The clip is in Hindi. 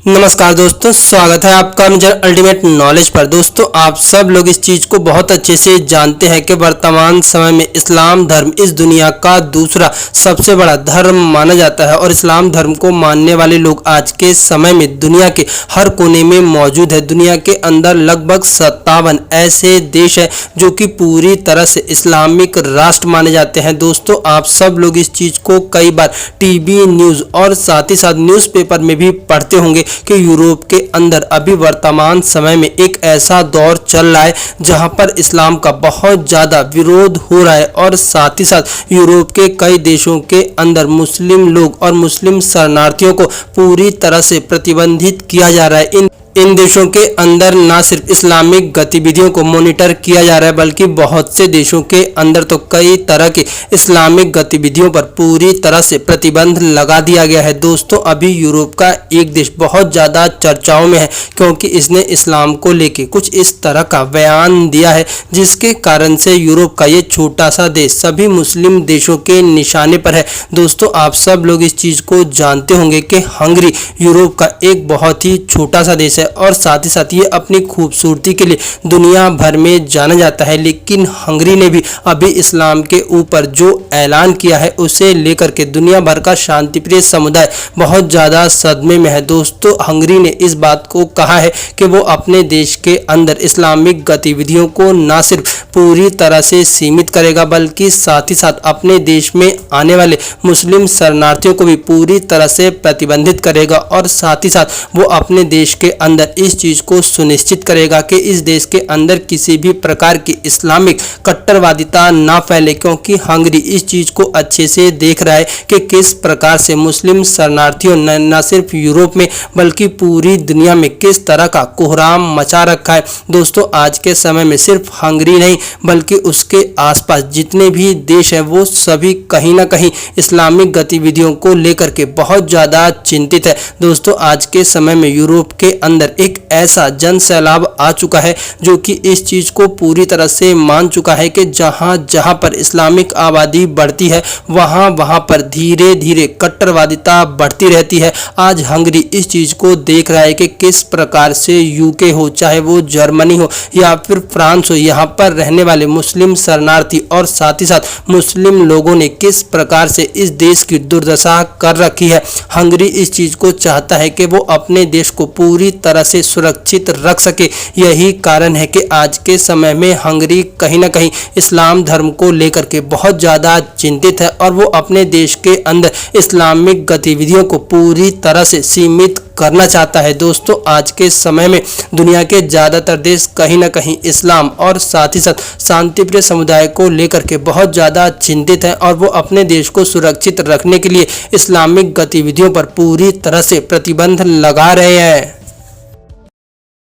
नमस्कार दोस्तों, स्वागत है आपका मिजर अल्टीमेट नॉलेज पर। दोस्तों, आप सब लोग इस चीज़ को बहुत अच्छे से जानते हैं कि वर्तमान समय में इस्लाम धर्म इस दुनिया का दूसरा सबसे बड़ा धर्म माना जाता है और इस्लाम धर्म को मानने वाले लोग आज के समय में दुनिया के हर कोने में मौजूद है। दुनिया के अंदर लगभग 57 ऐसे देश हैं जो कि पूरी तरह से इस्लामिक राष्ट्र माने जाते हैं। दोस्तों, आप सब लोग इस चीज़ को कई बार टीवी न्यूज़ और साथ ही साथ न्यूज़पेपर में भी पढ़ते होंगे कि यूरोप के अंदर अभी वर्तमान समय में एक ऐसा दौर चल रहा है जहां पर इस्लाम का बहुत ज़्यादा विरोध हो रहा है और साथ ही साथ यूरोप के कई देशों के अंदर मुस्लिम लोग और मुस्लिम शरणार्थियों को पूरी तरह से प्रतिबंधित किया जा रहा है। इन देशों के अंदर ना सिर्फ इस्लामिक गतिविधियों को मॉनिटर किया जा रहा है बल्कि बहुत से देशों के अंदर तो कई तरह की इस्लामिक गतिविधियों पर पूरी तरह से प्रतिबंध लगा दिया गया है। दोस्तों, अभी यूरोप का एक देश बहुत ज़्यादा चर्चाओं में है क्योंकि इसने इस्लाम को लेके कुछ इस तरह का बयान दिया है जिसके कारण से यूरोप का ये छोटा सा देश सभी मुस्लिम देशों के निशाने पर है। दोस्तों, आप सब लोग इस चीज़ को जानते होंगे कि हंगरी यूरोप का एक बहुत ही छोटा सा देश है और साथ ही साथ ये अपनी खूबसूरती के लिए दुनिया भर में जाना जाता है। लेकिन हंगरी ने भी अभी इस्लाम के ऊपर जो ऐलान किया है उसे लेकर के दुनिया भर का शांतिप्रिय समुदाय बहुत ज़्यादा सदमे में है। दोस्तों, हंगरी ने इस बात को कहा है कि वो अपने देश के अंदर इस्लामिक गतिविधियों को न सिर्फ पूरी तरह से सीमित करेगा बल्कि साथ ही साथ अपने देश में आने वाले मुस्लिम शरणार्थियों को भी पूरी तरह से प्रतिबंधित करेगा और साथ ही साथ वो अपने देश के अंदर इस चीज़ को सुनिश्चित करेगा कि इस देश के अंदर किसी भी प्रकार की इस्लामिक कट्टरवादिता ना फैले, क्योंकि हंगरी इस चीज़ को अच्छे से देख रहा है कि किस प्रकार से मुस्लिम शरणार्थियों ने न सिर्फ यूरोप में बल्कि पूरी दुनिया में किस तरह का कोहराम मचा रखा है। दोस्तों, आज के समय में सिर्फ हंगरी नहीं बल्कि उसके आसपास जितने भी देश हैं वो सभी कहीं ना कहीं इस्लामिक गतिविधियों को लेकर के बहुत ज़्यादा चिंतित है। दोस्तों, आज के समय में यूरोप के अंदर एक ऐसा जन सैलाब आ चुका है जो कि इस चीज़ को पूरी तरह से मान चुका है कि जहां जहां पर इस्लामिक आबादी बढ़ती है वहां वहां पर धीरे धीरे कट्टरवादिता बढ़ती रहती है। आज हंगरी इस चीज़ को देख रहा है कि किस प्रकार से यूके हो, चाहे वो जर्मनी हो या फिर फ्रांस हो, यहाँ पर रहने वाले मुस्लिम शरणार्थी और साथ ही साथ मुस्लिम लोगों ने किस प्रकार से इस देश की दुर्दशा कर रखी है। हंगरी इस चीज़ को चाहता है कि वो अपने देश को पूरी तरह से सुरक्षित रख सके। यही कारण है कि आज के समय में हंगरी कहीं ना कहीं इस्लाम धर्म को लेकर के बहुत ज़्यादा चिंतित है और वो अपने देश के अंदर इस्लामिक गतिविधियों को पूरी तरह से सीमित करना चाहता है। दोस्तों, आज के समय में दुनिया के ज़्यादातर देश कहीं ना कहीं इस्लाम और साथ ही साथ शांतिप्रिय समुदाय को लेकर के बहुत ज़्यादा चिंतित हैं और वो अपने देश को सुरक्षित रखने के लिए इस्लामिक गतिविधियों पर पूरी तरह से प्रतिबंध लगा रहे हैं।